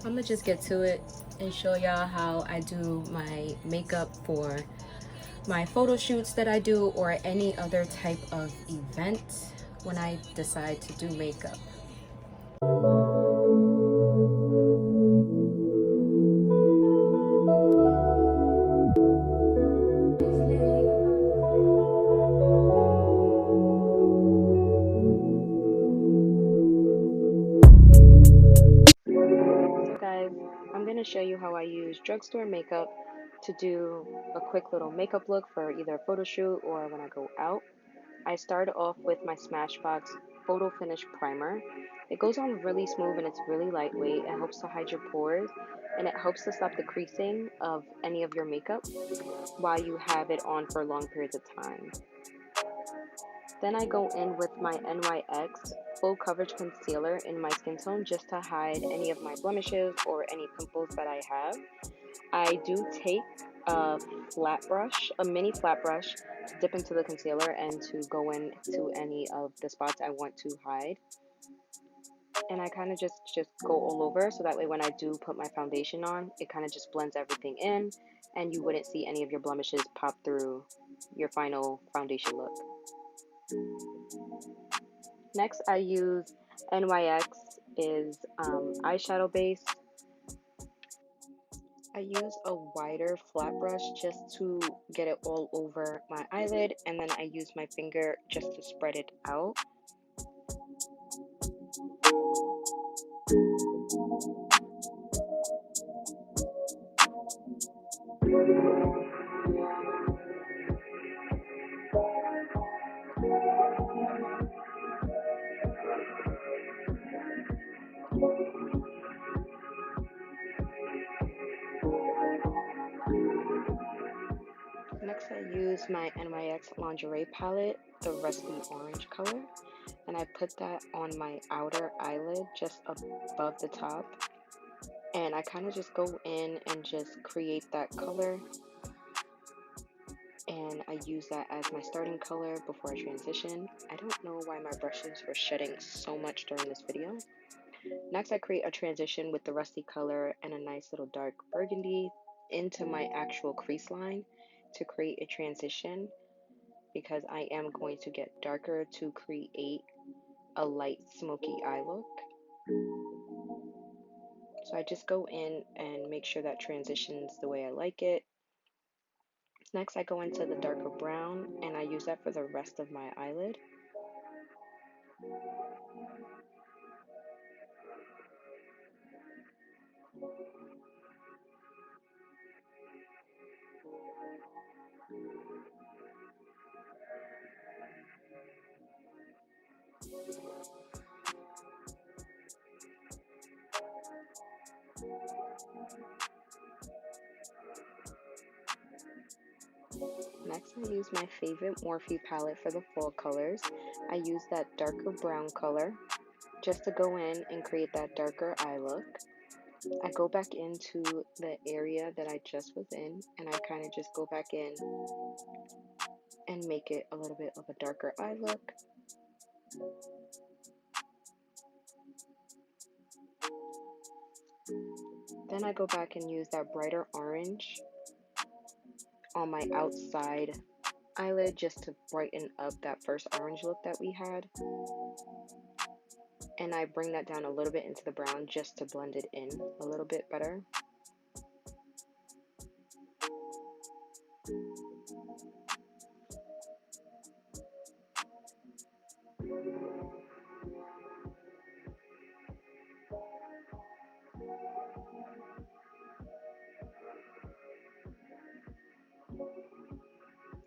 I'm gonna just get to it and show y'all how I do my makeup for my photo shoots that I do, or any other type of event when I decide to do makeup. So guys, I'm going to show you how I use drugstore makeup to do a quick little makeup look for either a photo shoot or when I go out. I start off with my Smashbox Photo Finish Primer. It goes on really smooth and it's really lightweight. It helps to hide your pores and it helps to stop the creasing of any of your makeup while you have it on for long periods of time. Then I go in with my NYX Full Coverage Concealer in my skin tone just to hide any of my blemishes or any pimples that I have. I do take a flat brush, a mini flat brush, to dip into the concealer and to go into any of the spots I want to hide. And I kind of just go all over, so that way when I do put my foundation on, it kind of just blends everything in and you wouldn't see any of your blemishes pop through your final foundation look. Next, I use NYX is eyeshadow base. I use a wider flat brush just to get it all over my eyelid, and then I use my finger just to spread it out. Next, I use my NYX lingerie palette, the rusty orange color, and I put that on my outer eyelid just above the top. And I kind of just go in and just create that color, and I use that as my starting color before I transition. I don't know why my brushes were shedding so much during this video. Next, I create a transition with the rusty color and a nice little dark burgundy into my actual crease line to create a transition, because I am going to get darker to create a light smoky eye look. So I just go in and make sure that transitions the way I like it. Next, I go into the darker brown and I use that for the rest of my eyelid. Next, I use my favorite Morphe palette for the fall colors. I use that darker brown color just to go in and create that darker eye look. I go back into the area that I just was in, and I kind of just go back in and make it a little bit of a darker eye look. Then I go back and use that brighter orange on my outside eyelid just to brighten up that first orange look that we had. And I bring that down a little bit into the brown just to blend it in a little bit better.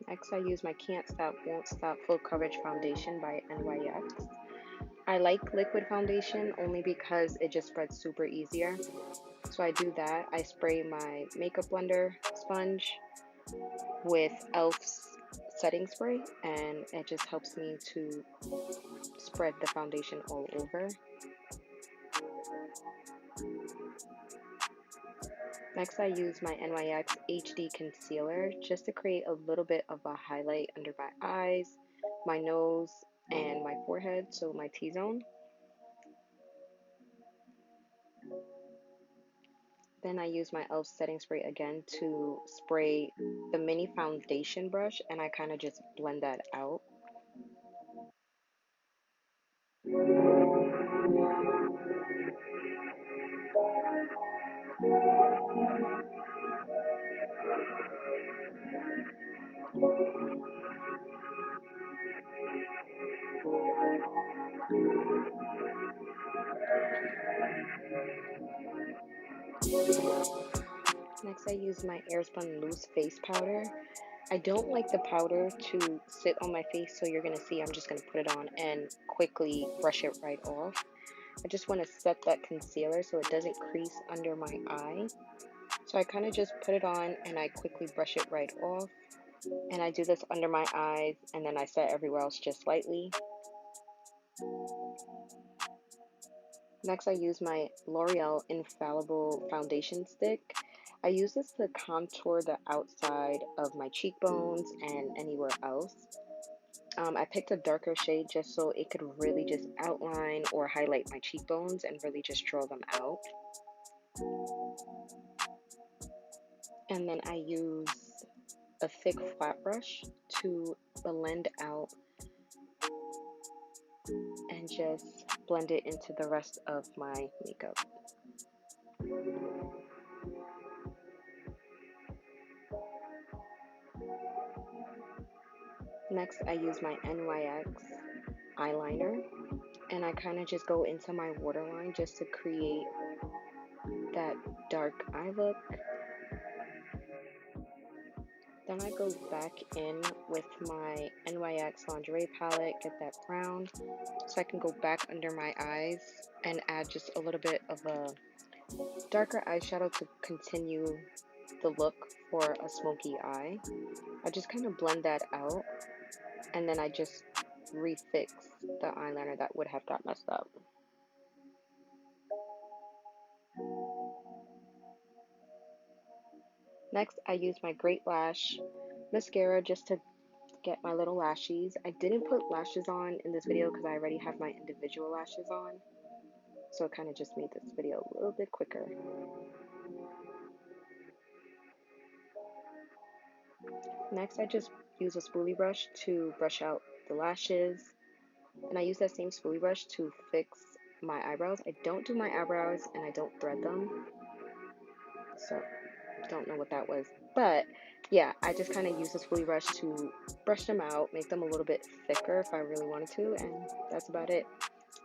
Next, I use my Can't Stop, Won't Stop Full Coverage Foundation by NYX. I like liquid foundation only because it just spreads super easier. So I do that. I spray my makeup blender sponge with e.l.f.'s setting spray, and it just helps me to spread the foundation all over. Next, I use my NYX HD Concealer just to create a little bit of a highlight under my eyes, my nose, and my forehead, so my T-zone. Then I use my e.l.f. setting spray again to spray the mini foundation brush, and I kind of just blend that out. Next, I use my Airspun loose face powder. I don't like the powder to sit on my face, so you're going to see I'm just going to put it on and quickly brush it right off. I just want to set that concealer so it doesn't crease under my eye. So I kind of just put it on and I quickly brush it right off. And I do this under my eyes, and then I set everywhere else just slightly. Next, I use my L'Oreal Infallible Foundation Stick. I use this to contour the outside of my cheekbones and anywhere else. I picked a darker shade just so it could really just outline or highlight my cheekbones and really just draw them out. And then I use a thick flat brush to blend out and just blend it into the rest of my makeup. Next, I use my NYX eyeliner, and I kind of just go into my waterline just to create that dark eye look. Then I go back in with my NYX lingerie palette, get that brown, so I can go back under my eyes and add just a little bit of a darker eyeshadow to continue the look for a smoky eye. I just kind of blend that out, and then I just refix the eyeliner that would have got messed up. Next, I use my Great Lash mascara just to get my little lashes. I didn't put lashes on in this video because I already have my individual lashes on, so it kind of just made this video a little bit quicker. Next, I just use a spoolie brush to brush out the lashes, and I use that same spoolie brush to fix my eyebrows. I don't do my eyebrows and I don't thread them, so don't know what that was, but yeah, I just kind of use the spoolie brush to brush them out, make them a little bit thicker if I really wanted to, and that's about it.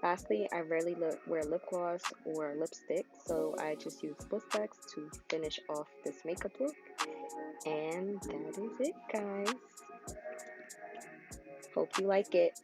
Lastly, I rarely wear lip gloss or lipstick, so I just use Blistex to finish off this makeup look. And that is it, guys. Hope you like it.